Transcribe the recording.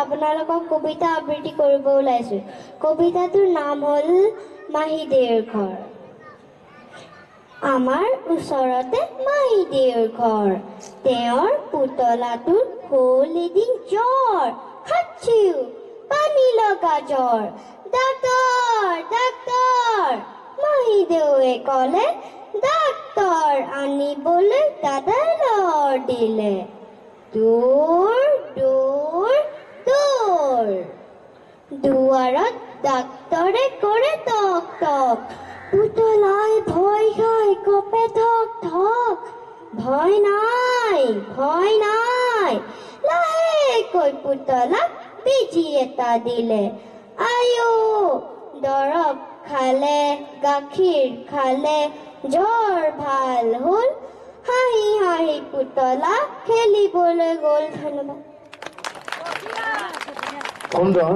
আপোনালোকক কবিতা আবৃত্তি কৰিব ওলাইছোঁ। কবিতাটোৰ নাম হ'ল মাহীদেউৰ ঘৰ। আমাৰ ওচৰতে মাহীদেউৰ ঘৰ। তেওঁৰ পুতলাটোৰ হ'ল এদিন জ্বৰ। হাচ্ছিউ, পানী লগা জ্বৰ। Doctor, doctor. মাহীদেউৱে ক'লে, ডাক্তৰ আনিবলৈ দাদাই লৰ দিলে। দৌৰ, দৌৰ, দৌৰ। দুৱাৰত ডাক্তৰে কৰে টক টক। পুতলাই ভয় খাই কপে থক থক। ভয় নাই, ভয় নাই। লাহেকৈ পুতলাক বেজী এটা দিলে। আয়ো, দৰৱ খালে, গাখীৰ খালে, জ্বৰ ভাল হ'ল। হাঁহি হাঁহি পুতলা খেলিবলৈ গ'ল। ধন্যবাদ। সুন্দৰ।